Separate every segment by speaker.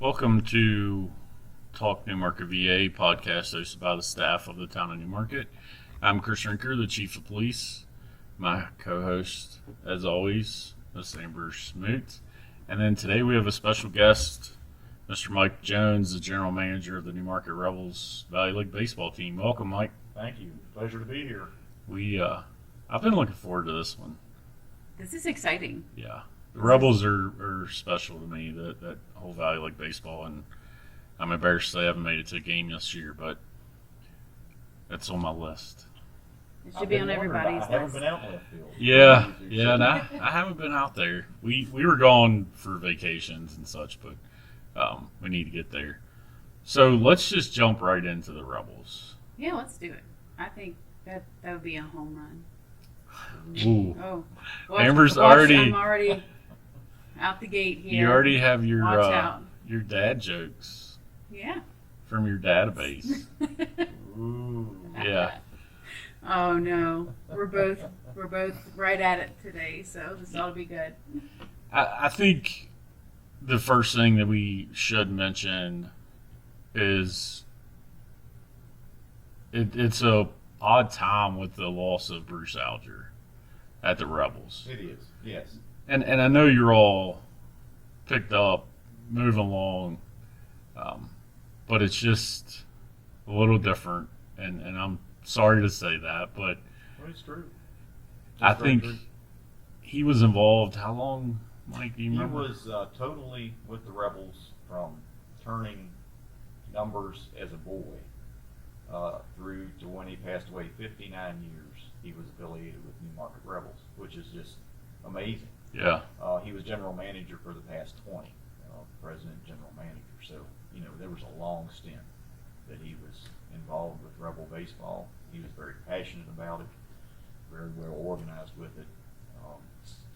Speaker 1: Welcome to Talk Newmarket VA podcast hosted by the staff of the town of Newmarket. I'm Chris Rinker, the Chief of Police. My co-host, as always, Ms. Amber Smoot. And then today we have a special guest, Mr. Mike Jones, the General Manager of the Newmarket Rebels Valley League baseball team. Welcome, Mike.
Speaker 2: Thank you. Pleasure to be here.
Speaker 1: I've been looking forward to this one.
Speaker 3: This is exciting.
Speaker 1: Yeah. The Rebels are special to me, that whole Valley League baseball, and I'm embarrassed they haven't made it to a game this year, but that's on my list.
Speaker 3: It should be on everybody's
Speaker 2: I haven't
Speaker 3: list.
Speaker 2: been out in left field.
Speaker 1: Yeah, and I haven't been out there. We were gone for vacations and such, but we need to get there. So let's just jump right into the Rebels.
Speaker 3: Yeah, let's do it. I think that would be a home run.
Speaker 1: Ooh.
Speaker 3: Oh,
Speaker 1: Amber's already-
Speaker 3: I'm already out the gate here.
Speaker 1: You already have
Speaker 3: Watch out.
Speaker 1: your dad jokes
Speaker 3: Yeah.
Speaker 1: from your database.
Speaker 2: Ooh.
Speaker 1: Yeah.
Speaker 3: Oh no, we're both right at it today, so this ought to be good.
Speaker 1: I think the first thing that we should mention is it's a odd time with the loss of Bruce Alger at the Rebels.
Speaker 2: It is, yes.
Speaker 1: And I know you're all picked up, moving along, but it's just a little different, and I'm sorry to say that, but
Speaker 2: Well, it's true.
Speaker 1: I
Speaker 2: It's very
Speaker 1: think
Speaker 2: true.
Speaker 1: he was involved. How long, Mike, do you
Speaker 2: He
Speaker 1: remember?
Speaker 2: was totally with the Rebels from turning numbers as a boy through to when he passed away. 59 years he was affiliated with Newmarket Rebels, which is just amazing.
Speaker 1: Yeah,
Speaker 2: He was general manager for the past 20, president, general manager. So, there was a long stint that he was involved with Rebel baseball. He was very passionate about it, very well organized with it,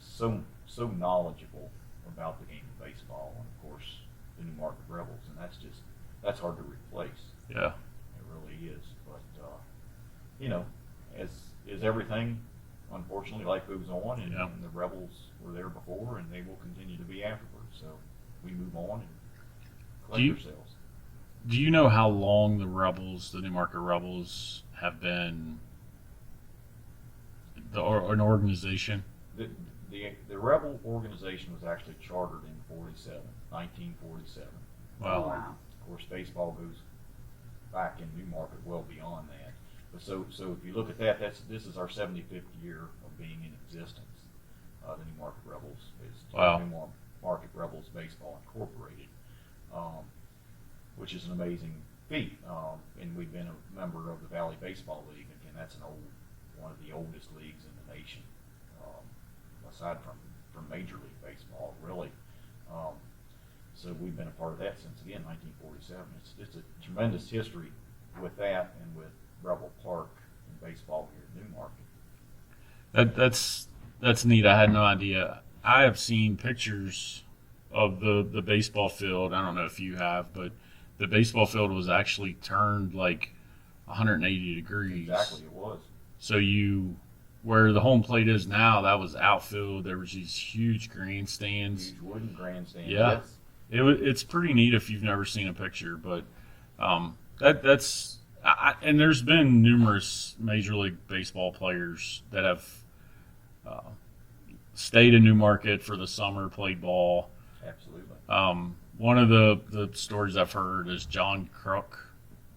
Speaker 2: so knowledgeable about the game of baseball, and of course the Newmarket Rebels, and that's hard to replace.
Speaker 1: yeah.
Speaker 2: It really is. But as is everything, unfortunately, life moves on, and,
Speaker 1: Yeah.
Speaker 2: and the Rebels were there before, and they will continue to be afterwards. So we move on and collect ourselves.
Speaker 1: Do you know how long the Newmarket Rebels, have been an organization?
Speaker 2: The Rebel organization was actually chartered in 1947.
Speaker 1: Wow.
Speaker 3: Wow.
Speaker 2: Of course, baseball goes back in Newmarket well beyond that. But so if you look at that, this is our 75th year of being in existence. The Newmarket Rebels is
Speaker 1: Wow.
Speaker 2: Newmarket Rebels Baseball Incorporated, which is an amazing feat. And we've been a member of the Valley Baseball League. Again, that's one of the oldest leagues in the nation, aside from Major League Baseball, really. So we've been a part of that since, again, 1947. It's a tremendous history with that, and with Rebel Park and baseball here in Newmarket.
Speaker 1: That's neat. I had no idea. I have seen pictures of the baseball field. I don't know if you have, but the baseball field was actually turned like 180 degrees.
Speaker 2: Exactly, it was.
Speaker 1: So where the home plate is now, that was outfield. There was these huge grandstands.
Speaker 2: Huge wooden grandstand.
Speaker 1: Yeah.
Speaker 2: Yes.
Speaker 1: It's pretty neat if you've never seen a picture, but that's and there's been numerous Major League Baseball players that have stayed in Newmarket for the summer, played ball.
Speaker 2: Absolutely.
Speaker 1: One of the stories I've heard is John Kruk.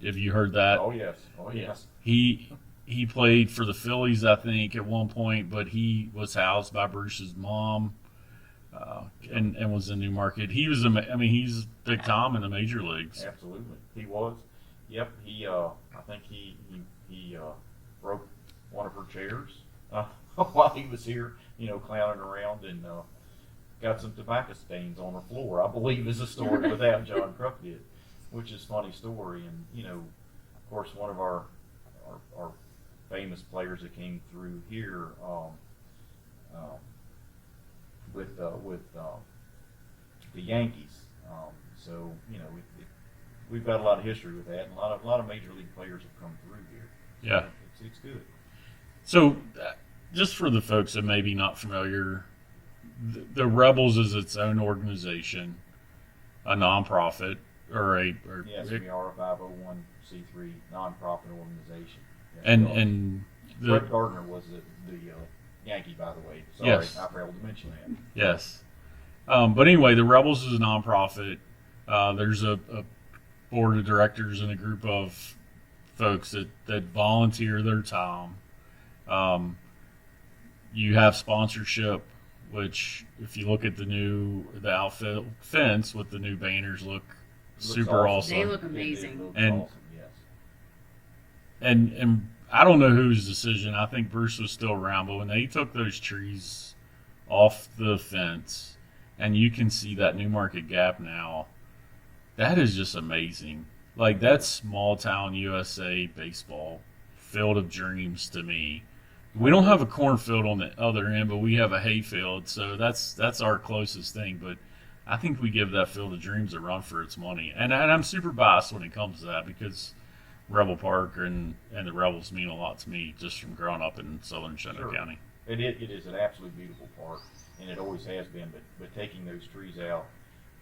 Speaker 1: Have you heard that?
Speaker 2: Oh yes. Oh yes.
Speaker 1: He played for the Phillies, I think, at one point, but he was housed by Bruce's mom. And was in Newmarket. He was, he's big time in the major leagues.
Speaker 2: Absolutely, he was. Yep, I think he broke one of her chairs while he was here, clowning around, and got some tobacco stains on her floor, I believe is the story with that John Kruk did, which is a funny story. And of course, one of our famous players that came through here with the Yankees. So we've got a lot of history with that, and a lot of major league players have come through here.
Speaker 1: Yeah.
Speaker 2: It's good.
Speaker 1: So, just for the folks that may be not familiar, the Rebels is its own organization. a nonprofit or
Speaker 2: Yes, we are a 501c3 nonprofit organization. Yes,
Speaker 1: and
Speaker 2: we are.
Speaker 1: and
Speaker 2: Fred
Speaker 1: the
Speaker 2: Gardner was the Yankee, by the way. Sorry,
Speaker 1: Yes.
Speaker 2: I failed to mention that.
Speaker 1: yes. But anyway, the Rebels is a nonprofit. There's a board of directors and a group of folks that volunteer their time. You have sponsorship, which if you look at the outfit fence with the new banners look
Speaker 2: Looks
Speaker 1: super
Speaker 2: awesome.
Speaker 3: They
Speaker 1: awesome.
Speaker 3: look amazing.
Speaker 2: It looks
Speaker 1: And-
Speaker 2: awesome, yes.
Speaker 1: And I don't know whose decision. I think Bruce was still around, but when they took those trees off the fence, and you can see that Newmarket Gap now, that is just amazing. Like that's small town USA baseball, field of dreams to me. We don't have a cornfield on the other end, but we have a hayfield, so that's our closest thing. But I think we give that field of dreams a run for its money, and I'm super biased when it comes to that because Rebel Park and the Rebels mean a lot to me just from growing up in southern Shenandoah
Speaker 2: Sure.
Speaker 1: County.
Speaker 2: It is an absolutely beautiful park, and it always has been. But taking those trees out,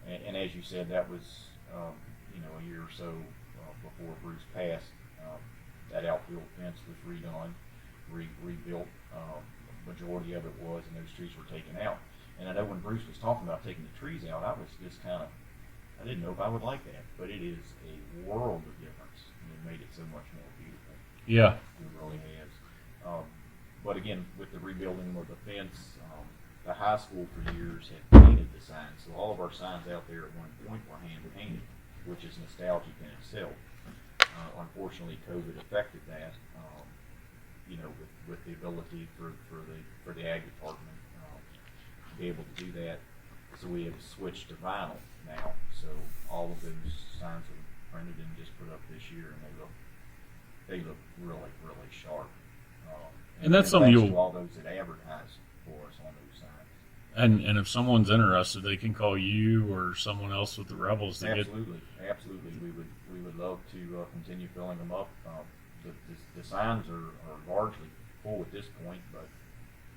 Speaker 2: and as you said, that was a year or so before Bruce passed. That outfield fence was redone, rebuilt. Majority of it was, and those trees were taken out. And I know when Bruce was talking about taking the trees out, I was just I didn't know if I would like that, but it is a world of difference, and it made it so much more beautiful.
Speaker 1: Yeah,
Speaker 2: It really has. But again, with the rebuilding of the fence, the high school for years had painted the signs. So all of our signs out there at one point were hand painted, which is nostalgic in itself. Unfortunately, COVID affected that. With the ability for the ag department to be able to do that, so we have switched to vinyl now. So all of those signs are printed and just put up this year, and they look really, really sharp.
Speaker 1: And that's something
Speaker 2: thanks
Speaker 1: you'll-
Speaker 2: to all those that advertise for us on those signs.
Speaker 1: and if someone's interested, they can call you or someone else with the Rebels to get.
Speaker 2: Absolutely. We would love to continue filling them up. The signs are largely full at this point, but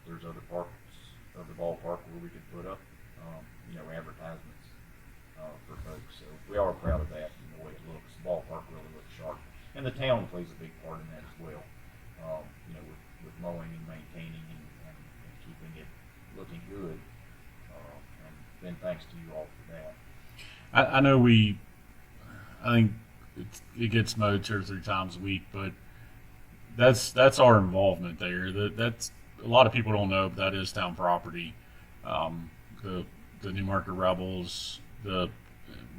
Speaker 2: there's other parts of the ballpark where we could put up, advertisements for folks. So we are proud of that and the way it looks. The ballpark really looks sharp, and the town plays a big part in that as well. With mowing and maintaining and keeping it looking good. And then thanks to you all for that.
Speaker 1: I know I think it gets mowed 2 or 3 times a week, but that's our involvement there. That's a lot of people don't know, but that is town property. The Newmarket Rebels, you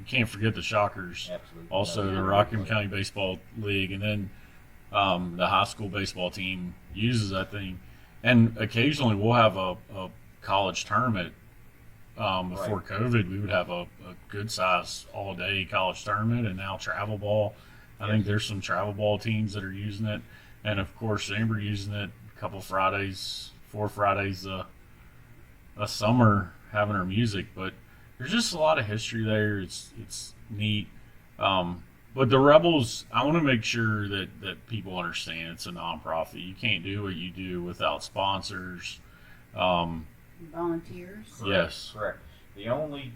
Speaker 1: can't forget the Shockers,
Speaker 2: Absolutely.
Speaker 1: also the Rockham County Baseball League, and then the high school baseball team uses that thing, and occasionally we'll have a college tournament. Before
Speaker 2: Right.
Speaker 1: COVID, we would have a good size all day college tournament, and now travel ball. I think
Speaker 2: Yes.
Speaker 1: there's some travel ball teams that are using it, and of course Amber using it a couple Fridays, 4 Fridays a summer having her music. But there's just a lot of history there. It's neat. But the Rebels, I want to make sure that people understand it's a nonprofit. You can't do what you do without sponsors.
Speaker 3: Volunteers.
Speaker 1: Yes.
Speaker 2: Correct. The only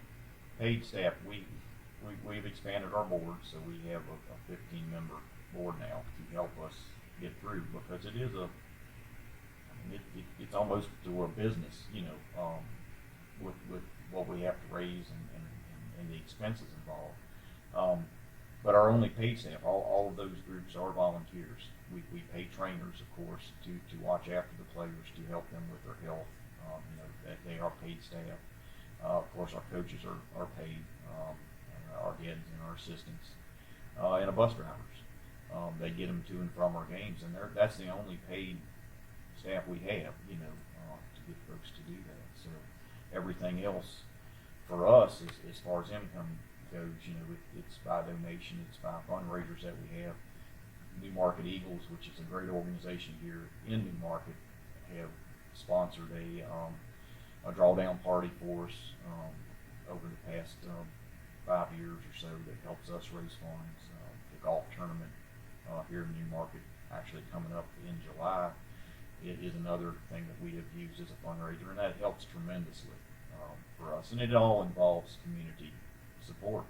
Speaker 2: paid staff, we've expanded our board, so we have a 15-member board now to help us get through, because it is it's almost to a business, with what we have to raise and the expenses involved. But our only paid staff, all of those groups are volunteers. We pay trainers, of course, to watch after the players, to help them with their health. That they are paid staff. Of course, our coaches are paid, and our heads and our assistants, and our bus drivers. They get them to and from our games, and that's the only paid staff we have, to get folks to do that. So everything else for us, as far as income goes, it's by donation, it's by fundraisers that we have. Newmarket Eagles, which is a great organization here in Newmarket, have sponsored a drawdown party for us over the past 5 years or so that helps us raise funds. The golf tournament here in Newmarket, actually coming up in July, it is another thing that we have used as a fundraiser, and that helps tremendously for us. And it all involves community support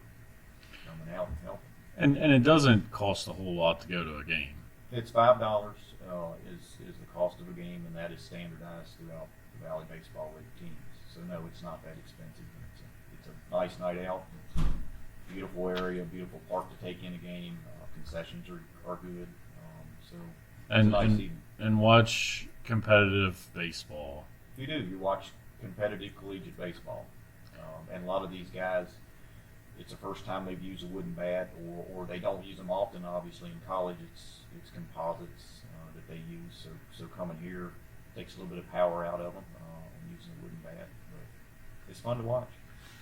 Speaker 2: coming out and helping.
Speaker 1: And it doesn't cost a whole lot to go to a game.
Speaker 2: It's $5 is the cost of a game, and that is standardized throughout the Valley Baseball League teams. So no, it's not that expensive. It's a nice night out. It's a beautiful area, beautiful park to take in a game. Concessions are good. So it's
Speaker 1: And,
Speaker 2: a nice
Speaker 1: and
Speaker 2: evening.
Speaker 1: and watch competitive baseball.
Speaker 2: If you do, you watch competitive collegiate baseball, and a lot of these guys, it's the first time they've used a wooden bat, or they don't use them often. Obviously, in college, it's composites that they use. So coming here takes a little bit of power out of them using a wooden bat, but it's fun to watch.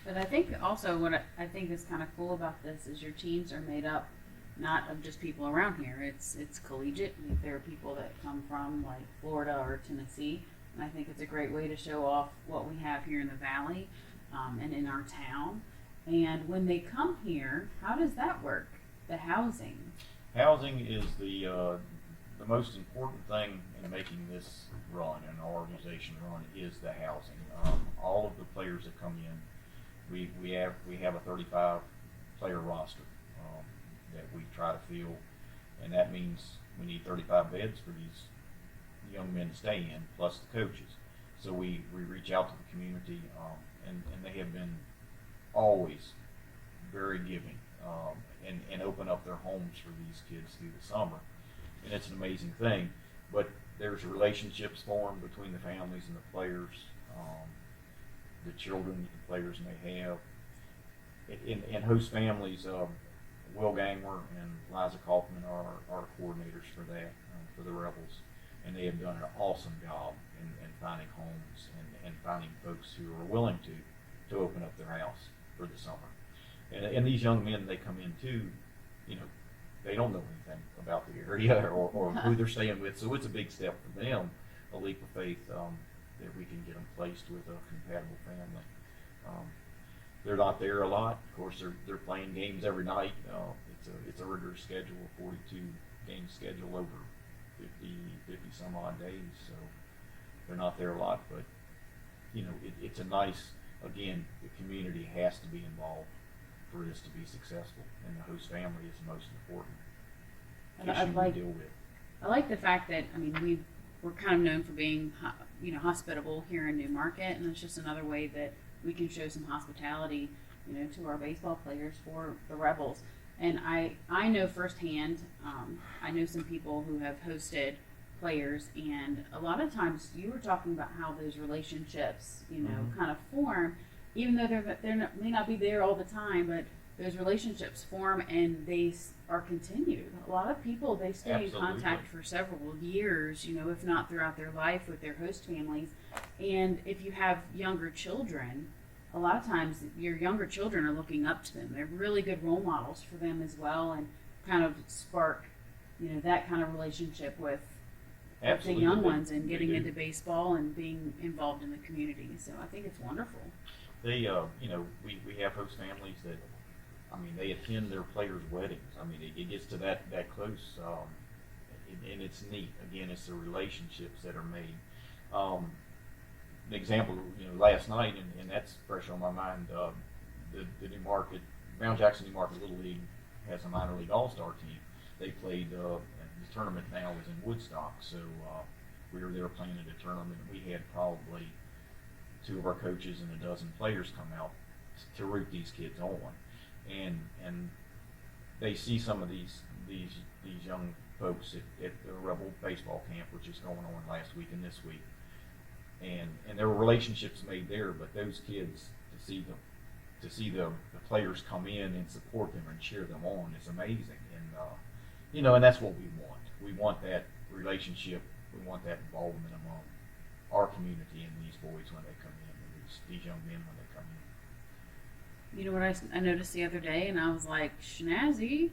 Speaker 3: But I think also what I think is kind of cool about this is your teams are made up not of just people around here. It's collegiate. I think there are people that come from like Florida or Tennessee, and I think it's a great way to show off what we have here in the Valley and in our town. And when they come here, how does that work? The housing.
Speaker 2: Housing is the most important thing in making this run and our organization run is the housing. All of the players that come in, we have a 35 player roster that we try to fill, and that means we need 35 beds for these young men to stay in, plus the coaches. So we reach out to the community, and they have been always very giving, and open up their homes for these kids through the summer. And it's an amazing thing. But there's relationships formed between the families and the players, the children the players may have. In host families, Will Gangwer and Liza Kaufman are our coordinators for that, for the Rebels. And they have done an awesome job in finding homes and finding folks who are willing to open up their house for the summer. And these young men, they come in too, they don't know anything about the area or who they're staying with. So it's a big step for them, a leap of faith that we can get them placed with a compatible family. They're not there a lot. Of course, they're playing games every night. It's a rigorous schedule, a 42 game schedule over 50 some odd days. So they're not there a lot, but it's a nice. Again, the community has to be involved for this to be successful, and the host family is the most important issue we deal with.
Speaker 3: I like the fact that we're kind of known for being hospitable here in New Market, and it's just another way that we can show some hospitality to our baseball players for the Rebels. And I know firsthand, I know some people who have hosted players, and a lot of times you were talking about how those relationships kind of form, even though may not be there all the time, but those relationships form and they are continued. A lot of people, they stay
Speaker 2: Absolutely.
Speaker 3: in contact for several years, if not throughout their life with their host families. And if you have younger children, a lot of times your younger children are looking up to them. They're really good role models for them as well, and kind of spark that kind of relationship with the young ones and getting into baseball and being involved in the community. So I think it's wonderful.
Speaker 2: They, we have host families that, they attend their players' weddings. It gets to that close, and it's neat. Again, it's the relationships that are made. An example, last night, and that's fresh on my mind. The New Market, Brown Jackson New Market Little League has a minor league all-star team. They played. The tournament now is in Woodstock, so we were there playing at a tournament. We had probably 2 of our coaches and a dozen players come out to root these kids on, and they see some of these young folks at the Rebel baseball camp, which is going on last week and this week, and there were relationships made there. But those kids to see the players come in and support them and cheer them on is amazing, and that's what we want. We want that relationship. We want that involvement among our community and these boys when they come in, and these young men when they come in.
Speaker 3: You know what I noticed the other day, and I was like, Schnazzy,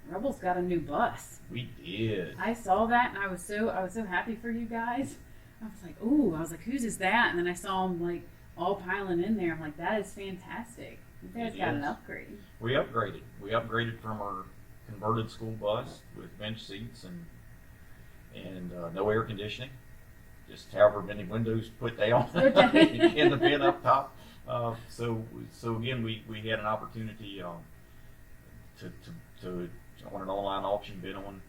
Speaker 3: Rebels got a new bus.
Speaker 2: We did.
Speaker 3: I saw that, and I was so happy for you guys. I was like, ooh, whose is that? And then I saw them like all piling in there. I'm like, that is fantastic. You guys got an upgrade.
Speaker 2: We upgraded. We upgraded from our converted school bus with bench seats and no air conditioning, just however many windows put down in the bin up top. So again, we had an opportunity to on an online auction bid on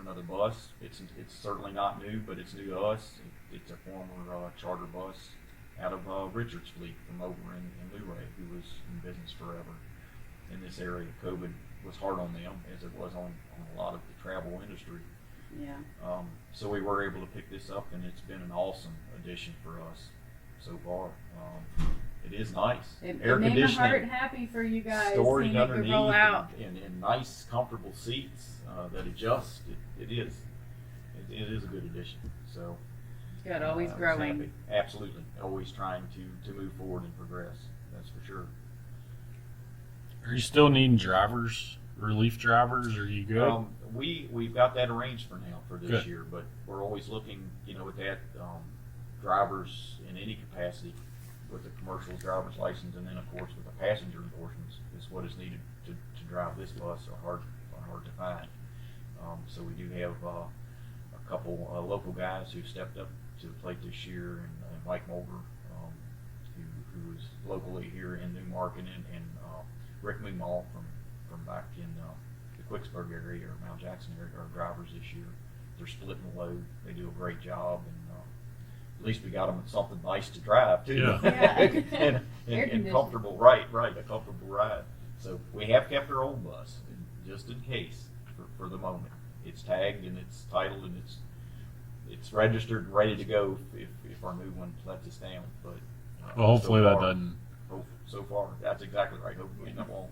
Speaker 2: another bus. It's certainly not new, but it's new to us. It's a former charter bus out of Richard's fleet from over in Luray, who was in business forever in this area. COVID was hard on them, as it was on a lot of the travel industry.
Speaker 3: Yeah.
Speaker 2: So we were able to pick this up, and it's been an awesome addition for us so far. It is nice.
Speaker 3: It
Speaker 2: Air
Speaker 3: made my
Speaker 2: conditioning,
Speaker 3: heart happy for you guys
Speaker 2: storage
Speaker 3: seeing it
Speaker 2: underneath,
Speaker 3: roll out.
Speaker 2: and nice, comfortable seats that adjust. It is a good addition. So
Speaker 3: Good, always
Speaker 2: I was
Speaker 3: growing.
Speaker 2: happy. Absolutely, always trying to move forward and progress. That's for sure.
Speaker 1: Are you still needing drivers, relief drivers? Are you good?
Speaker 2: We've got that arranged for now for this
Speaker 1: Good.
Speaker 2: year, but we're always looking, at that drivers in any capacity with the commercial driver's license, and then of course with the passenger endorsements is what is needed to drive this bus. Are hard to find. So we do have a couple local guys who stepped up to the plate this year, and Mike Mulder, who is locally here in Newmarket, and Rick Meemaw from back in the Quicksburg area or Mount Jackson area are drivers this year. They're splitting the load. They do a great job, and at least we got them something nice to drive too,
Speaker 1: Yeah.
Speaker 3: Yeah. Air
Speaker 2: and
Speaker 3: conditioning.
Speaker 2: comfortable. Right, a comfortable ride. So we have kept our old bus just in case for the moment. It's tagged and it's titled and it's registered and ready to go if our new one lets us down. But
Speaker 1: Well, hopefully
Speaker 2: so
Speaker 1: that
Speaker 2: far,
Speaker 1: doesn't.
Speaker 2: So far, that's exactly right. Hopefully that won't.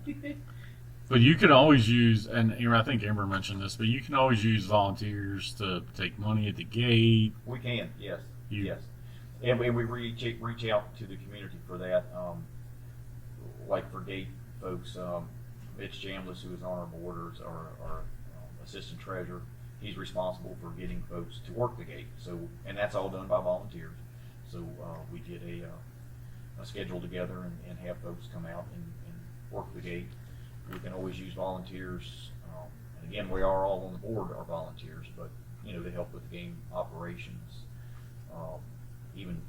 Speaker 1: But you can always use, and I think Amber mentioned this, but you can always use volunteers to take money at the gate.
Speaker 2: We can, yes,
Speaker 1: You-
Speaker 2: yes, and we reach out to the community for that. Like for gate folks, Mitch Chambliss, who is on our board, is our assistant treasurer. He's responsible for getting folks to work the gate. So, and that's all done by volunteers. So we get a schedule together and have folks come out and work the gate. We can always use volunteers. And again, we are all on the board are volunteers, but to help with the game operations. Even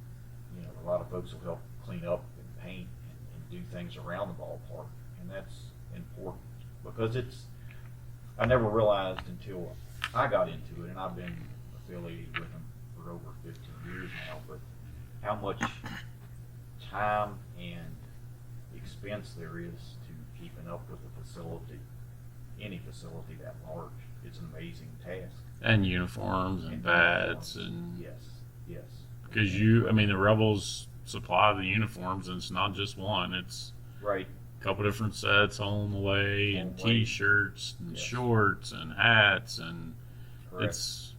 Speaker 2: a lot of folks will help clean up and paint and do things around the ballpark, and that's important because I never realized until I got into it, and I've been affiliated with them for over 15 years now, but how much time and expense there is to keeping up with a facility, any facility that large. It's an amazing task.
Speaker 1: And uniforms and bats, and
Speaker 2: Yes.
Speaker 1: because the Rebels supply the uniforms, and it's not just one. It's
Speaker 2: Right.
Speaker 1: a couple different sets on the way, and
Speaker 2: On the way.
Speaker 1: T-shirts and
Speaker 2: Yes.
Speaker 1: shorts and hats, and
Speaker 2: Correct.
Speaker 1: it's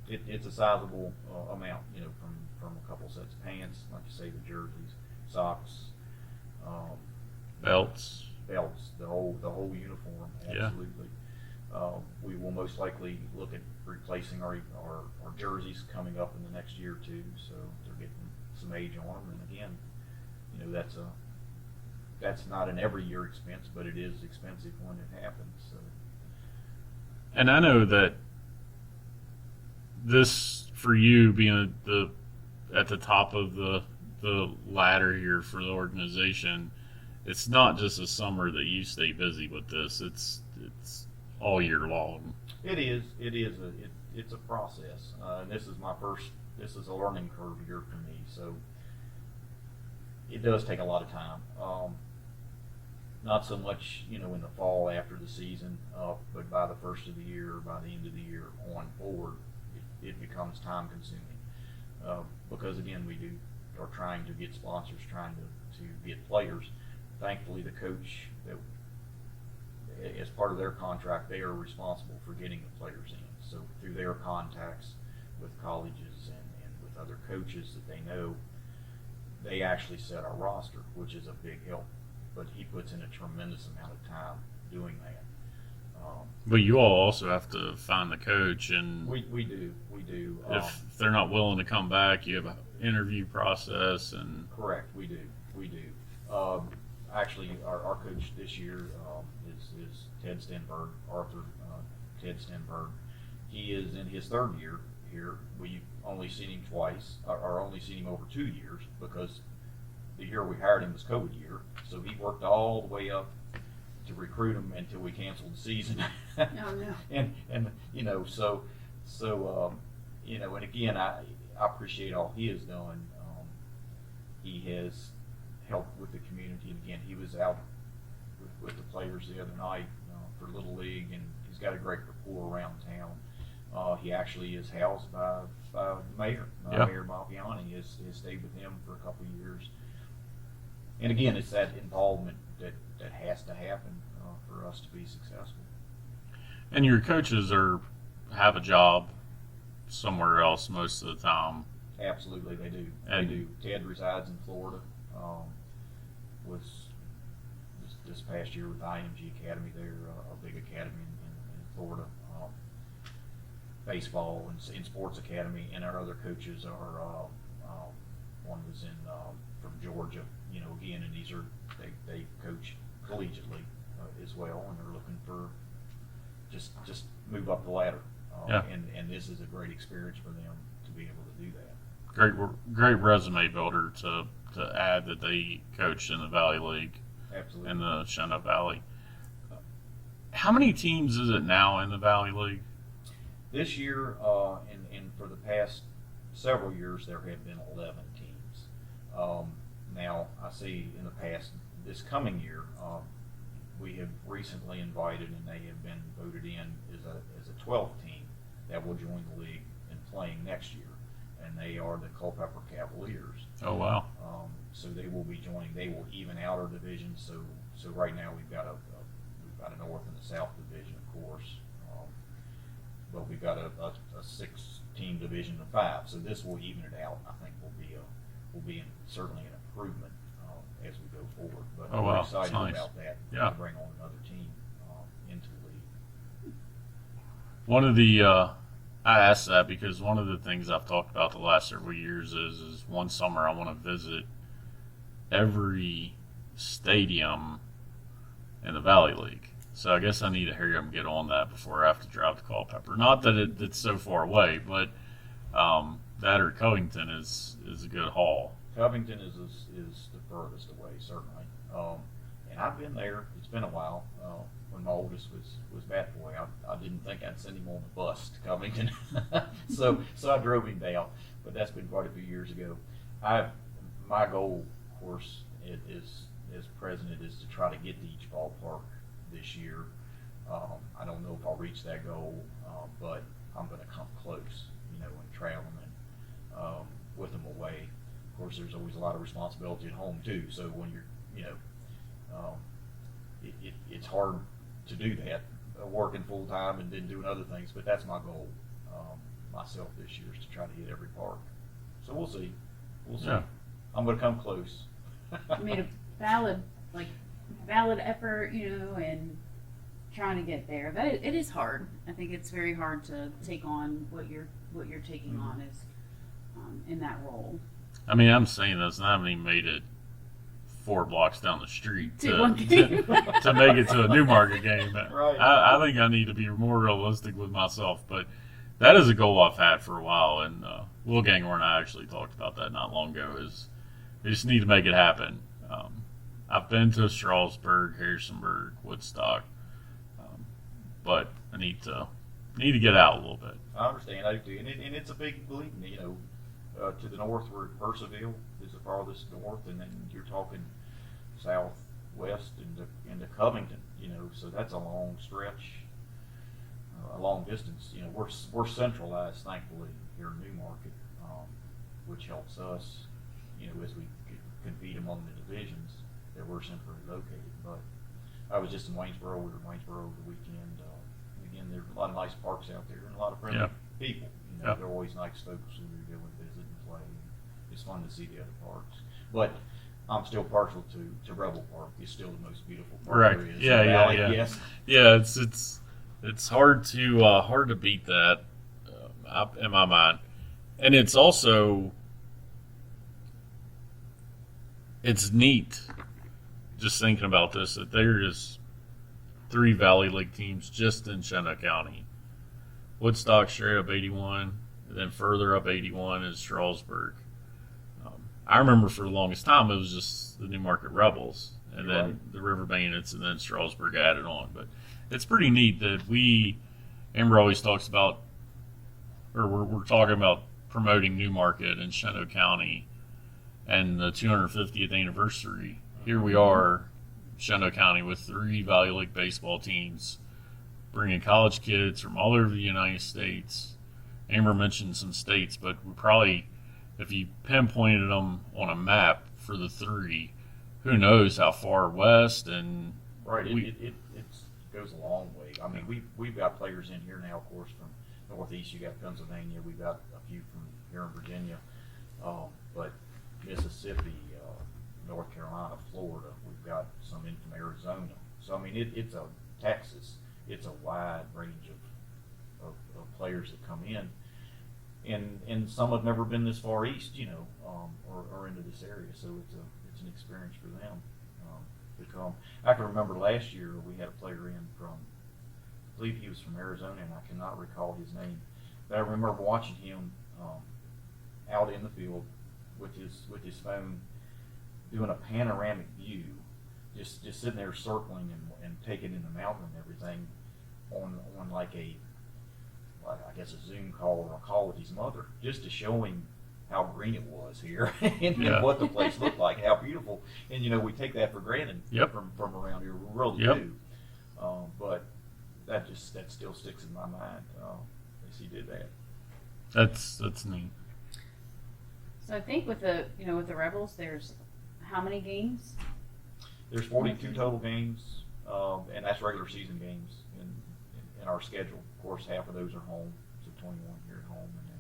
Speaker 2: It's a sizable amount, from a couple sets of pants, like you say, the jerseys, socks,
Speaker 1: belts.
Speaker 2: belts, the whole uniform.
Speaker 1: Yeah.
Speaker 2: Absolutely. We will most likely look at replacing our jerseys coming up in the next year or two, so they're getting some age on them. And again, that's not an every year expense, but it is expensive when it happens. So
Speaker 1: And I know that this, for you being at the top of the ladder here for the organization, it's not just a summer that you stay busy with this. It's all year long.
Speaker 2: it is. It's a process, and this is a learning curve here for me. So it does take a lot of time. Not so much, in the fall after the season, but by the first of the year, by the end of the year on forward, it becomes time consuming. Because again, we are trying to get sponsors, trying to get players. Thankfully, the coach, as part of their contract, they are responsible for getting the players in. So through their contacts with colleges and with other coaches that they know, they actually set our roster, which is a big help. But he puts in a tremendous amount of time doing that.
Speaker 1: But you all also have to find the coach, and
Speaker 2: We do.
Speaker 1: if they're not willing to come back, you have an interview process. And
Speaker 2: Correct, we do. Actually, our coach this year is Ted Stenberg, Arthur Ted Stenberg. He is in his third year here. We've only seen him twice, or only seen him over 2 years, because the year we hired him was COVID year, so he worked all the way up to recruit him until we canceled the season.
Speaker 3: Oh, no.
Speaker 2: And and again, I appreciate all he has done. He has helped with the community, and again, he was out with the players the other night for Little League, and he's got a great rapport around town. He actually is housed by the mayor, Mayor Malchiani has stayed with him for a couple of years. And again, it's that involvement that has to happen for us to be successful.
Speaker 1: And your coaches have a job somewhere else most of the time.
Speaker 2: Absolutely, they do.
Speaker 1: And
Speaker 2: they do. Ted resides in Florida. Was this past year with IMG Academy. They're a big academy in Florida. Baseball and sports academy, and our other coaches are one was in from Georgia. Again, and they coach collegiately as well, and they're looking for just move up the ladder. And this is a great experience for them to be able to do that.
Speaker 1: Great resume builder to add that they coached in the Valley League.
Speaker 2: Absolutely.
Speaker 1: In the Shenandoah Valley. How many teams is it now in the Valley League?
Speaker 2: This year, and for the past several years, there have been 11 teams. Now, I see in the past, this coming year, we have recently invited, and they have been voted in as a 12th team that will join the league and playing next year, and they are the Culpeper Cavaliers.
Speaker 1: Oh wow!
Speaker 2: So they will be joining. They will even out our division. So right now we've got a North and a South division, of course, but we've got a 6-team division of 5. So this will even it out. I think will be certainly an improvement as we go forward. But
Speaker 1: oh,
Speaker 2: we're
Speaker 1: wow.
Speaker 2: excited
Speaker 1: Nice.
Speaker 2: about that.
Speaker 1: Yeah.
Speaker 2: To bring on another team into the league.
Speaker 1: One of the I asked that because one of the things I've talked about the last several years is one summer I want to visit every stadium in the Valley League. So I guess I need to hurry up and get on that before I have to drive to Culpeper. Not that it's so far away, but that or Covington is a good haul.
Speaker 2: Covington is the furthest away, certainly. And I've been there. It's been a while. When my oldest was Bat Boy, I didn't think I'd send him on the bus to Covington, so I drove him down. But that's been quite a few years ago. My goal, of course, as president, is to try to get to each ballpark this year. I don't know if I'll reach that goal, but I'm going to come close, and traveling with them away. Of course, there's always a lot of responsibility at home too. So when you're, it's hard to do that, working full time and then doing other things. But that's my goal myself this year, is to try to hit every park. So we'll see.
Speaker 1: Yeah.
Speaker 2: I'm going to come close.
Speaker 3: I made a valid effort, and trying to get there. But it is hard. I think it's very hard to take on what you're taking on as in that role.
Speaker 1: I mean, I'm saying this, and I haven't even made it 4 blocks down the street
Speaker 3: To one game.
Speaker 1: to make it to a Newmarket game.
Speaker 2: Right.
Speaker 1: I think I need to be more realistic with myself, but that is a goal I've had for a while, and Will Gangor and I actually talked about that not long ago. Is we just need to make it happen. I've been to Strasburg, Harrisonburg, Woodstock, but I need to get out a little bit.
Speaker 2: I understand. I do, and it's a big league. To the north, we're at Percival is the farthest north, and then you're talking southwest into Covington. So that's a long stretch, a long distance. We're centralized, thankfully, here in Newmarket, which helps us. As we compete among the divisions, that we're centrally located. But I was just in Waynesboro. We were in Waynesboro over the weekend. Again, there's a lot of nice parks out there and a lot of friendly people. They're always nice folks who go and visit and play. It's fun to see the other parks. But I'm still partial to Rebel Park. It's still the most beautiful park
Speaker 1: Right.
Speaker 2: there is.
Speaker 1: Yeah,
Speaker 2: in the valley,
Speaker 1: yeah.
Speaker 2: Yes.
Speaker 1: Yeah, it's hard to beat that in my mind, and it's also it's neat just thinking about this that there is 3 Valley League teams just in Shenandoah County. Woodstock straight up 81, and then further up 81 is Strasburg. I remember for the longest time it was just the Newmarket Rebels, and then
Speaker 2: Right.
Speaker 1: the River Bandits, and then Strasburg added on. But it's pretty neat that Amber always talks about, or we're talking about promoting Newmarket and Shenandoah County and the 250th anniversary. Here we are, Shenandoah County, with 3 Valley Lake baseball teams, bringing college kids from all over the United States. Amber mentioned some states, but we probably, if you pinpointed them on a map for the 3, who knows how far west and
Speaker 2: Right.
Speaker 1: We-
Speaker 2: It goes a long way. I mean, we've got players in here now, of course, from Northeast. You got Pennsylvania. We've got a few from here in Virginia, but Mississippi, North Carolina, Florida. We've got some in from Arizona. So I mean, it's a Texas. It's a wide range of players that come in, and some have never been this far east, or into this area. So it's an experience for them to come. I can remember last year we had a player in from, I believe he was from Arizona, and I cannot recall his name, but I remember watching him out in the field with his phone doing a panoramic view, just sitting there circling and taking in the mountain and everything on like I guess a Zoom call or a call with his mother, just to show him how green it was here and
Speaker 1: Yeah.
Speaker 2: what the place looked like, how beautiful. And we take that for granted
Speaker 1: Yep.
Speaker 2: from around here. We really
Speaker 1: Yep.
Speaker 2: do. But that still sticks in my mind. As he did that.
Speaker 1: that's neat.
Speaker 3: So I think with the Rebels, there's how many games?
Speaker 2: There's 42 total games, and that's regular season games in our schedule. Of course, half of those are home, so 21 here at home, and then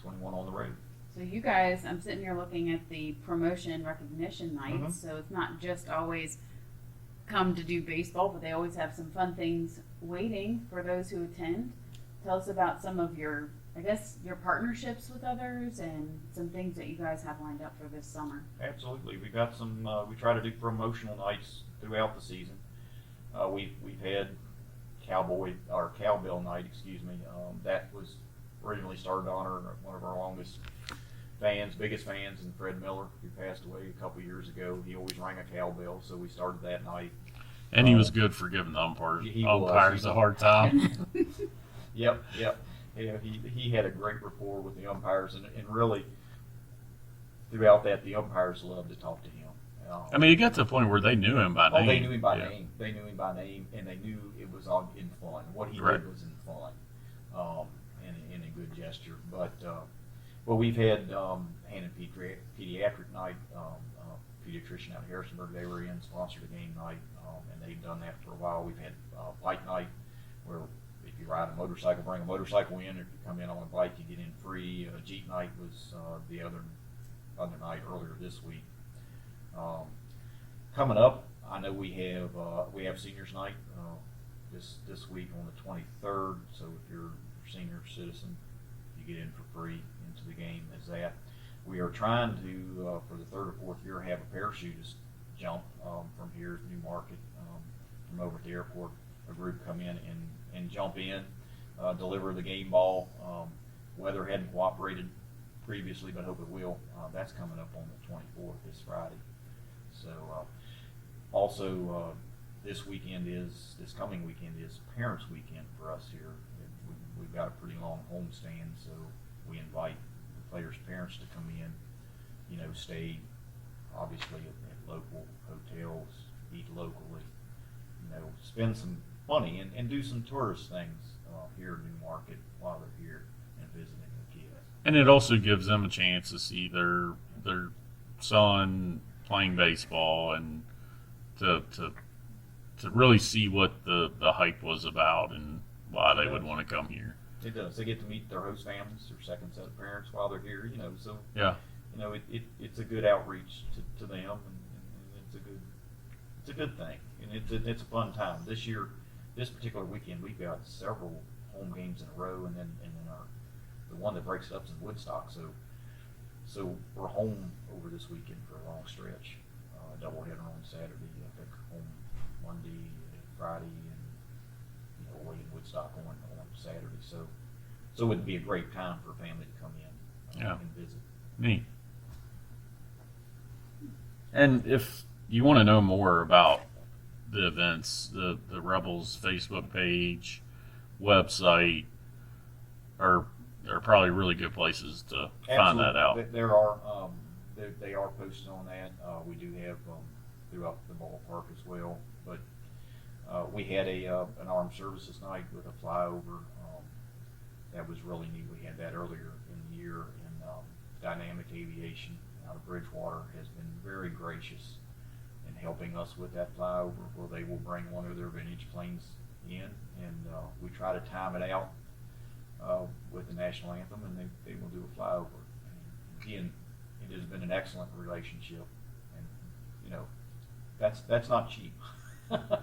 Speaker 2: 21 on the road.
Speaker 3: So you guys, I'm sitting here looking at the promotion recognition nights.
Speaker 2: Mhm.
Speaker 3: So it's not just always come to do baseball, but they always have some fun things waiting for those who attend. Tell us about some of your partnerships with others and some things that you guys have lined up for this summer.
Speaker 2: Absolutely, we got some. We try to do promotional nights throughout the season. We've had cowbell night. Excuse me. That was originally started to honor one of our biggest fans, and Fred Miller, who passed away a couple years ago. He always rang a cowbell, so we started that night.
Speaker 1: And he was good for giving the umpires
Speaker 2: He was.
Speaker 1: umpires a hard time.
Speaker 2: Yep. Yeah, he had a great rapport with the umpires, and really throughout that, the umpires loved to talk to him.
Speaker 1: I mean, it got to the point where they knew him by name.
Speaker 2: They knew him by
Speaker 1: Yeah.
Speaker 2: name. They knew him by name, and they knew it was all in fun. What he
Speaker 1: Right.
Speaker 2: did was in fun, and in a good gesture. But we've had hand and pediatric night. Pediatrician out of Harrisonburg, they were in, sponsored a game night, and they've done that for a while. We've had bike night, where if you ride a motorcycle, bring a motorcycle in. If you come in on a bike, you get in free. Jeep night was the other night earlier this week. Coming up, I know we have seniors night this week on the 23rd. So if you're a senior citizen, you get in for free into the game as that. We are trying to, for the 3rd or 4th year, have a parachutist jump from here to Newmarket, from over at the airport. A group come in and jump in, deliver the game ball. Weather hadn't cooperated previously, but hope it will. That's coming up on the 24th, this Friday. So also this coming weekend is Parents Weekend for us here. We've got a pretty long homestand, so we invite the players' parents to come in, stay obviously at local hotels, eat locally, spend some money and do some tourist things here in Newmarket while they're here and visiting the kids.
Speaker 1: And it also gives them a chance to see their son playing baseball and to really see what the hype was about and why they would want to come here.
Speaker 2: It does. They get to meet their host families, their second set of parents while they're here. So
Speaker 1: Yeah.
Speaker 2: it's a good outreach to them, and it's a good thing, and it's a fun time. This particular weekend, we've got several home games in a row, and then the one that breaks it up is in Woodstock. So we're home over this weekend for a long stretch. Doubleheader on Saturday, I think home Monday, Friday, and away in Woodstock on Saturday. So it would be a great time for a family to come in
Speaker 1: Yeah.
Speaker 2: and visit.
Speaker 1: Neat. And if you want to know more about the events, the Rebels Facebook page, website are probably really good places to find that out.
Speaker 2: There are they are posted on that. We do have throughout the ballpark as well. But we had an armed services night with a flyover. That was really neat. We had that earlier in the year, and Dynamic Aviation out of Bridgewater has been very gracious in helping us with that flyover, where they will bring one of their vintage planes in, and we try to time it out with the national anthem, and they will do a flyover. And again, it has been an excellent relationship, and you know, that's not cheap.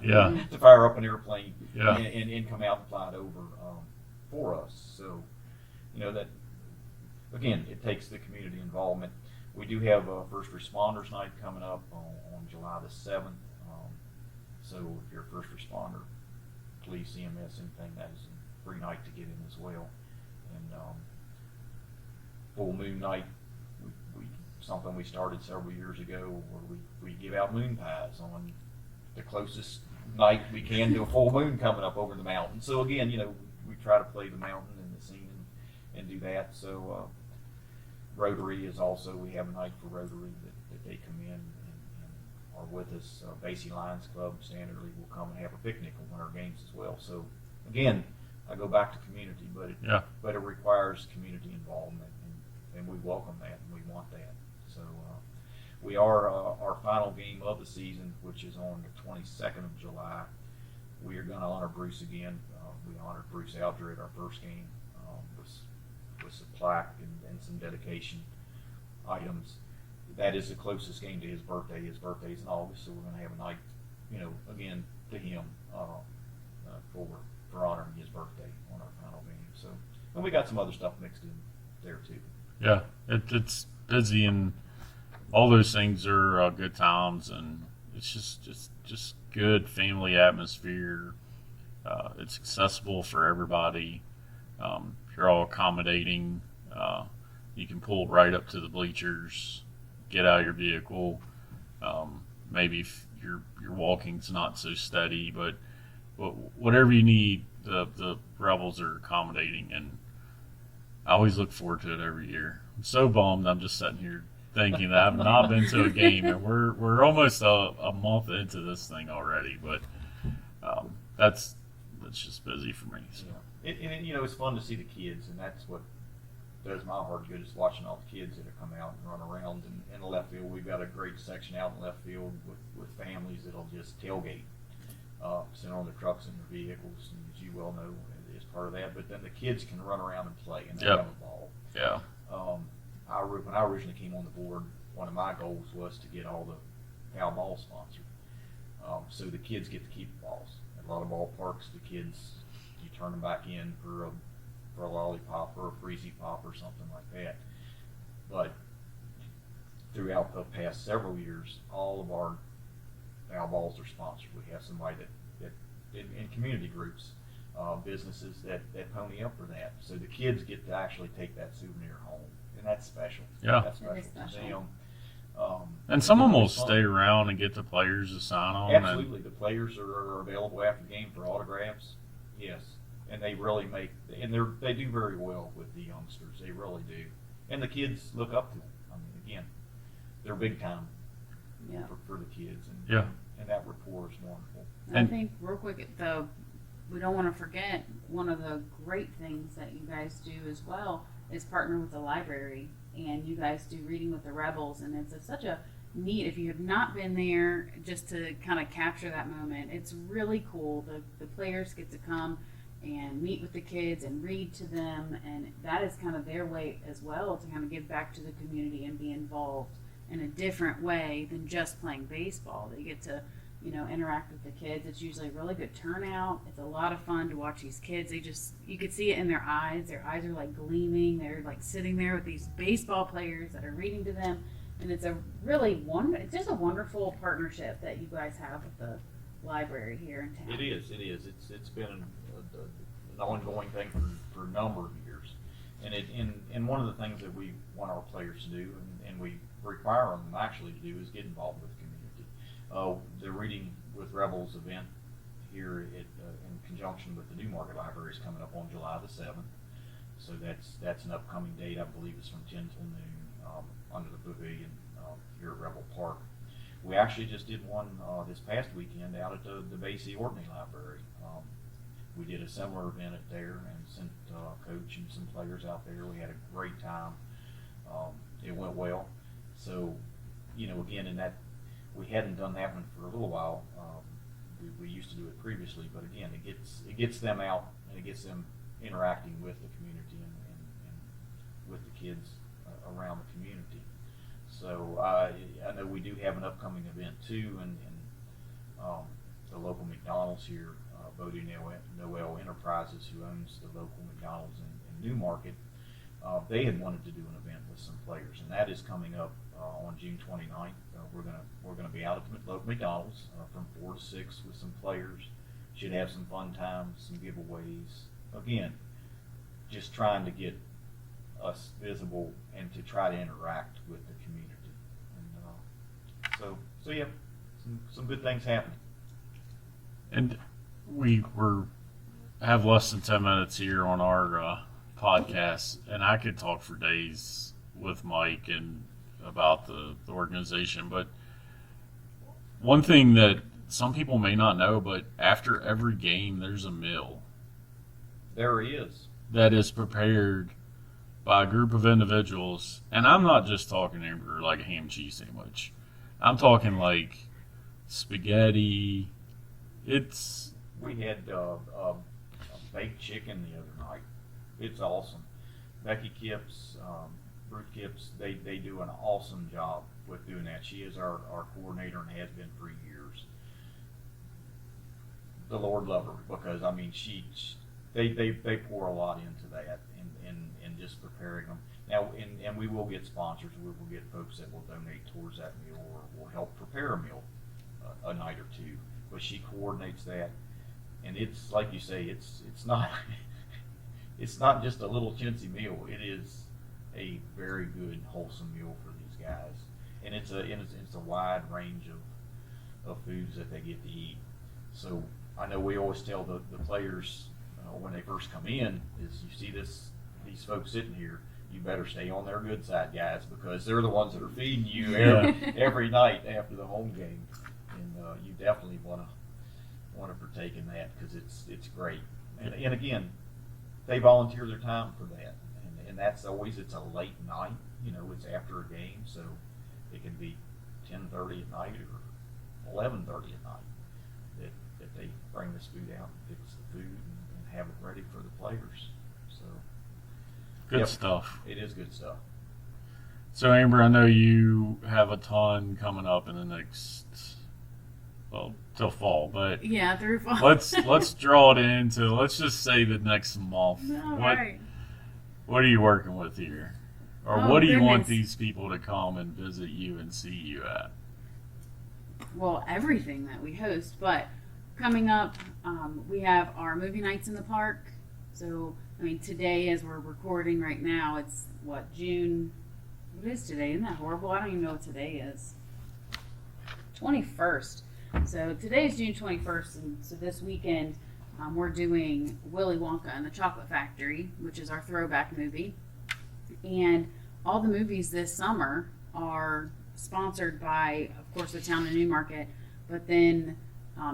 Speaker 1: Yeah.
Speaker 2: To fire up an airplane,
Speaker 1: Yeah.
Speaker 2: and come out and fly it over for us. So, you know, that again, it takes the community involvement. We do have a First Responders Night coming up on July the 7th. So if you're a first responder, police, EMS, anything, that is a free night to get in as well. And Full Moon Night, we something we started several years ago, where we give out moon pies on the closest night we can to a full moon coming up over the mountain. So again, you know, we try to play the mountain and the scene and do that. So Rotary is also, we have a night for Rotary that they come in and are with us. Basie Lions Club standardly will come and have a picnic on winter games as well. So again, I go back to community, but it requires community involvement, and we welcome that and we want that. So we are our final game of the season, which is on the 22nd of July. We are going to honor Bruce again. We honored Bruce Alger at our first game with some plaque and some dedication items. That is the closest game to his birthday. His birthday is in August, so we're going to have a night, you know, again to him for honoring his birthday on our final game. So, and we got some other stuff mixed in there too.
Speaker 1: Yeah, it's busy, and all those things are good times, and it's just good family atmosphere. It's accessible for everybody. You're all accommodating. You can pull right up to the bleachers, get out of your vehicle. Maybe if your walking's not so steady, but whatever you need, the Rebels are accommodating, and I always look forward to it every year. I'm so bummed I'm just sitting here thinking that I've not been to a game, and we're almost a month into this thing already, but that's just busy for me. So.
Speaker 2: Yeah. And you know, it's fun to see the kids, and that's what does my heart good, is watching all the kids that have come out and run around in the left field. We've got a great section out in left field with families that'll just tailgate, sit on their trucks and their vehicles, and as you well know, is part of that. But then the kids can run around and play, and they have a ball.
Speaker 1: Yeah.
Speaker 2: When I originally came on the board, one of my goals was to get all the foul ball sponsored, so the kids get to keep the balls. At a lot of ballparks, the kids, you turn them back in for a lollipop or a Freezy Pop or something like that. But throughout the past several years, all of our foul balls are sponsored. We have somebody that in community groups, businesses that pony up for that. So the kids get to actually take that souvenir home, and that's special.
Speaker 1: Yeah.
Speaker 2: That's special to them.
Speaker 1: And some of them will stay around and get the players to sign on.
Speaker 2: Absolutely. The players are available after the game for autographs. Yes. And they really they do very well with the youngsters. They really do. And the kids look up to them. I mean, again, they're big time for the kids. And that rapport is wonderful.
Speaker 3: I think real quick, though, we don't want to forget one of the great things that you guys do as well is partner with the library, and you guys do Reading with the Rebels, and it's such a neat, if you have not been there, just to kind of capture that moment. It's really cool. The players get to come and meet with the kids and read to them, and that is kind of their way as well to kind of give back to the community and be involved in a different way than just playing baseball. They get to, you know, interact with the kids. It's usually a really good turnout. It's a lot of fun to watch these kids. You could see it in their eyes. Their eyes are like gleaming. They're like sitting there with these baseball players that are reading to them. And it's it's just a wonderful partnership that you guys have with the library here in town.
Speaker 2: It is. It's been an ongoing thing for a number of years. and one of the things that we want our players to do, and we require them actually to do, is get involved with the community. The Reading with Rebels event here in conjunction with the Newmarket Library is coming up on July the 7th. So that's an upcoming date. I believe it's from 10 till noon under the pavilion here at Rebel Park. We actually just did one this past weekend out at the Basie Orkney Library. We did a similar event at there and sent coach and some players out there. We had a great time. It went well. So, again, in that we hadn't done that one for a little while. We used to do it previously, but again, it gets them out and it gets them interacting with the community and with the kids around the community. So I know we do have an upcoming event too, and the local McDonald's here, Bodie Noel Enterprises, who owns the local McDonald's in Newmarket, they had wanted to do an event with some players, and that is coming up on June 29th. We're gonna be out at the local McDonald's from 4 to 6 with some players. Should have some fun times, some giveaways. Again, just trying to get us visible and to try to interact with the community. And so yeah, some good things happening.
Speaker 1: And we have less than 10 minutes here on our podcast, and I could talk for days with Mike and about the organization. But one thing that some people may not know, but after every game, there's a meal.
Speaker 2: There is.
Speaker 1: That is prepared by a group of individuals. And I'm not just talking Amber like a ham cheese sandwich. I'm talking like spaghetti.
Speaker 2: We had baked chicken the other night. It's awesome. Becky Kipps, Ruth Kipps, they do an awesome job with doing that. She is our coordinator and has been for years. The Lord love her, because I mean they pour a lot into that and just preparing them. Now, and we will get sponsors. We will get folks that will donate towards that meal or will help prepare a meal a night or two. But she coordinates that, and it's like you say, it's not it's not just a little chintzy meal. It is a very good, wholesome meal for these guys, and it's a wide range of foods that they get to eat. So I know we always tell the players when they first come in is, you see these folks sitting here, you better stay on their good side, guys, because they're the ones that are feeding you every night after the home game, and you definitely want to partake in that, because it's great. And again, they volunteer their time for that, and that's always, it's a late night. It's after a game, so it can be 10:30 at night or 11:30 at night that they bring this food out and fix the food and have it ready for the players. So
Speaker 1: good stuff.
Speaker 2: It is good stuff.
Speaker 1: So Amber, I know you have a ton coming up in the next, till fall, but
Speaker 3: Yeah, through fall.
Speaker 1: let's draw it into, let's just say the next month.
Speaker 3: All right.
Speaker 1: What are you working with here? Or
Speaker 3: Oh,
Speaker 1: what do you want
Speaker 3: goodness.
Speaker 1: these people to come and visit you and see you at?
Speaker 3: Well, everything that we host, but coming up, we have our movie nights in the park. So, I mean, today, as we're recording right now, it's June? What is today? Isn't that horrible? I don't even know what today is. 21st. So today is June 21st, and so this weekend we're doing Willy Wonka and the Chocolate Factory, which is our throwback movie. And all the movies this summer are sponsored by, of course, the town of Newmarket, but then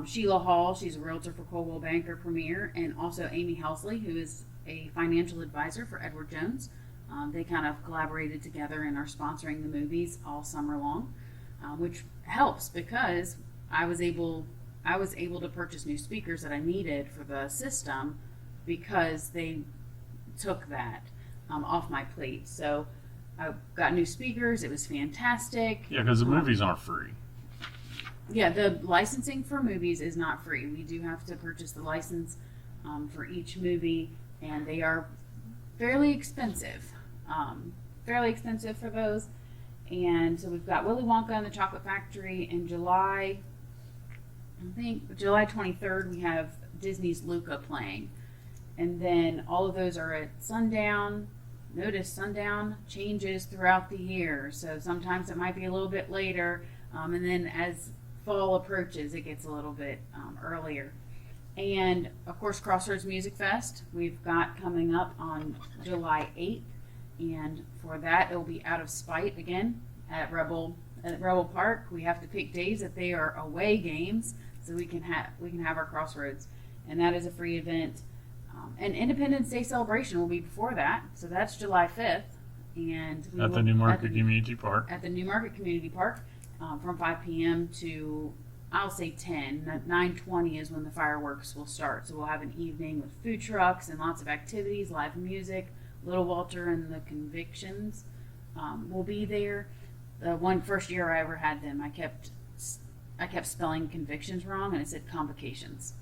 Speaker 3: Sheila Hall, she's a realtor for Coldwell Banker Premier, and also Amy Helsley, who is a financial advisor for Edward Jones. They kind of collaborated together and are sponsoring the movies all summer long, which helps because I was able to purchase new speakers that I needed for the system because they took that off my plate. So I got new speakers. It was fantastic.
Speaker 1: Yeah, because the movies aren't free.
Speaker 3: Yeah, the licensing for movies is not free. We do have to purchase the license for each movie, and they are fairly expensive. Fairly expensive for those. And so we've got Willy Wonka and the Chocolate Factory in July. I think July 23rd we have Disney's Luca playing. And then all of those are at sundown. notice sundown changes throughout the year. So sometimes it might be a little bit later, and then as fall approaches, it gets a little bit earlier. And of course, Crossroads Music Fest we've got coming up on July 8th, and for that it'll be Out of Spite again at Rebel Park. We have to pick days that they are away games, so we can have our Crossroads, and that is a free event. And Independence Day celebration will be before that, so that's July 5th, and
Speaker 1: At the Newmarket Community Park.
Speaker 3: At the Newmarket Community Park, from 5 p.m. to, I'll say 10. 9:20 is when the fireworks will start. So we'll have an evening with food trucks and lots of activities, live music. Little Walter and the Convictions will be there. The first year I ever had them, I kept spelling convictions wrong, and it said convocations.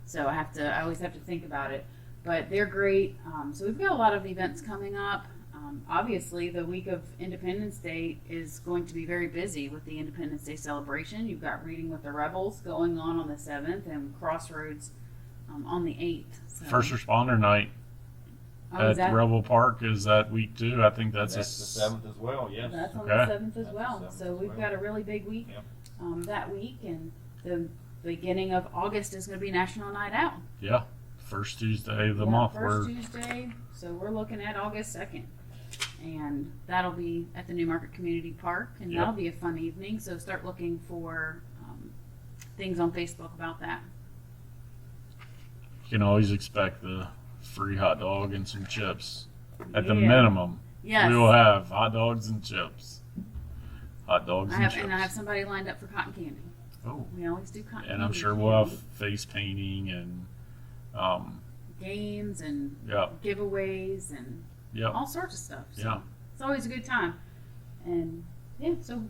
Speaker 3: So I always have to think about it. But they're great. So we've got a lot of events coming up. Obviously, the week of Independence Day is going to be very busy with the Independence Day celebration. You've got Reading with the Rebels going on the 7th, and Crossroads on the 8th. So.
Speaker 1: First Responder Night at Rebel Park is that week too. I think that's
Speaker 2: the 7th as well. Yes.
Speaker 3: That's on
Speaker 1: Okay.
Speaker 3: the 7th as well.
Speaker 2: That's the 7th
Speaker 3: So
Speaker 2: as
Speaker 3: we've
Speaker 2: well.
Speaker 3: got a really big week
Speaker 2: Yep.
Speaker 3: that week, and the beginning of August is going to be National Night Out.
Speaker 1: Yeah, first Tuesday of the
Speaker 3: Yeah,
Speaker 1: month.
Speaker 3: First Tuesday, so we're looking at August 2nd. And that'll be at the Newmarket Community Park, and
Speaker 1: Yep.
Speaker 3: that'll be a fun evening. So start looking for things on Facebook about that.
Speaker 1: You can always expect the free hot dog and some chips. At the
Speaker 3: Yeah.
Speaker 1: minimum,
Speaker 3: Yes.
Speaker 1: we will have hot dogs and chips. Hot dogs and chips.
Speaker 3: And I have somebody lined up for cotton candy.
Speaker 1: Oh,
Speaker 3: We always do cotton candy.
Speaker 1: and I'm sure we'll have face painting and
Speaker 3: games and
Speaker 1: yep,
Speaker 3: giveaways and
Speaker 1: yep,
Speaker 3: all sorts of stuff. So
Speaker 1: yeah.
Speaker 3: it's always a good time. And yeah, so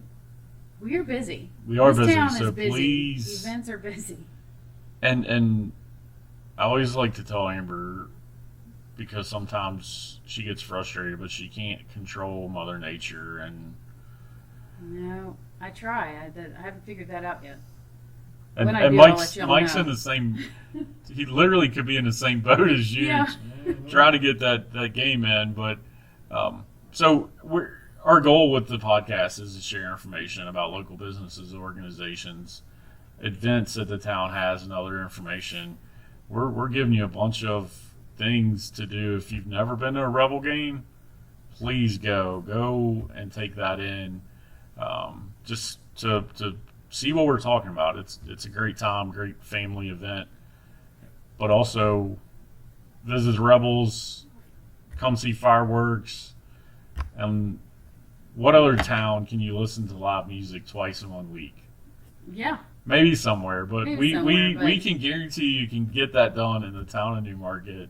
Speaker 3: we're busy.
Speaker 1: We are
Speaker 3: This
Speaker 1: busy,
Speaker 3: town
Speaker 1: so
Speaker 3: is busy.
Speaker 1: please.
Speaker 3: Events are busy.
Speaker 1: And I always like to tell Amber, because sometimes she gets frustrated, but she can't control Mother Nature, and
Speaker 3: No, I try. I haven't figured that out yet.
Speaker 1: and,
Speaker 3: When I
Speaker 1: and
Speaker 3: do, I'll
Speaker 1: Mike's
Speaker 3: let y'all
Speaker 1: Mike's
Speaker 3: know.
Speaker 1: in the same. He literally could be in the same boat as you,
Speaker 3: Yeah.
Speaker 1: trying to get that game in. But so our goal with the podcast is to share information about local businesses, organizations, events that the town has, and other information. We're giving you a bunch of things to do. If you've never been to a Rebel game, please go and take that in, just to see what we're talking about. It's a great time, great family event, but also visit Rebels, come see fireworks. And what other town can you listen to live music twice in 1 week?
Speaker 3: Yeah.
Speaker 1: Maybe somewhere, but
Speaker 3: Maybe somewhere, but-
Speaker 1: we can guarantee you can get that done in the town of Newmarket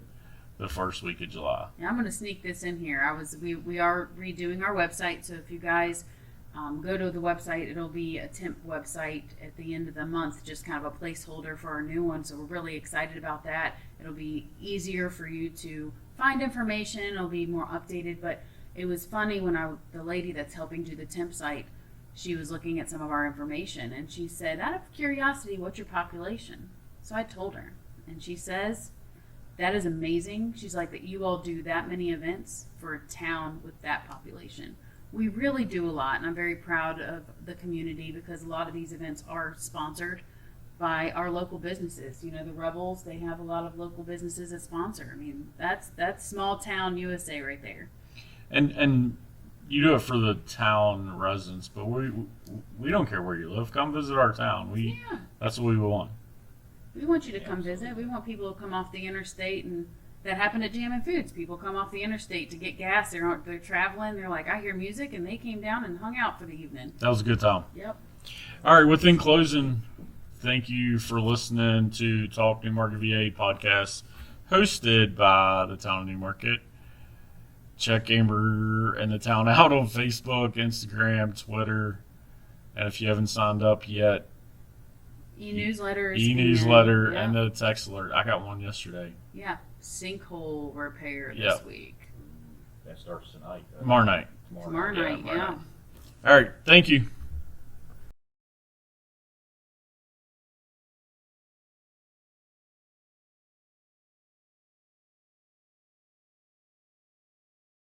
Speaker 1: the first week of July.
Speaker 3: Yeah, I'm going to sneak this in here. We are redoing our website, so if you guys go to the website, it'll be a temp website at the end of the month, just kind of a placeholder for our new one. So we're really excited about that. It'll be easier for you to find information. It'll be more updated. But it was funny when the lady that's helping do the temp site, she was looking at some of our information, and she said, out of curiosity, what's your population? So I told her, and she says, that is amazing. She's like, that you all do that many events for a town with that population. We really do a lot, and I'm very proud of the community because a lot of these events are sponsored by our local businesses. You know, the Rebels, they have a lot of local businesses that sponsor. I mean, that's small town USA right there.
Speaker 1: And you do it for the town residents, but we don't care where you live. Come visit our town.
Speaker 3: Yeah.
Speaker 1: That's what we want.
Speaker 3: We want you to come visit. We want people to come off the interstate, and that happened at Jammin' Foods. People come off the interstate to get gas. They're traveling. They're like, I hear music, and they came down and hung out for the evening.
Speaker 1: That was a good time.
Speaker 3: Yep.
Speaker 1: All right, within closing, thank you for listening to Talk Newmarket VA podcast hosted by the town of Newmarket. Check Amber and the town out on Facebook, Instagram, Twitter. And if you haven't signed up yet,
Speaker 3: E-newsletters.
Speaker 1: e-newsletter
Speaker 3: yeah.
Speaker 1: and the text alert. I got one yesterday.
Speaker 3: Yeah. Sinkhole repair this
Speaker 1: Yep.
Speaker 3: week.
Speaker 2: That starts tonight.
Speaker 1: Tomorrow night.
Speaker 3: Tomorrow night,
Speaker 1: tomorrow
Speaker 3: yeah.
Speaker 1: night. All right, thank you.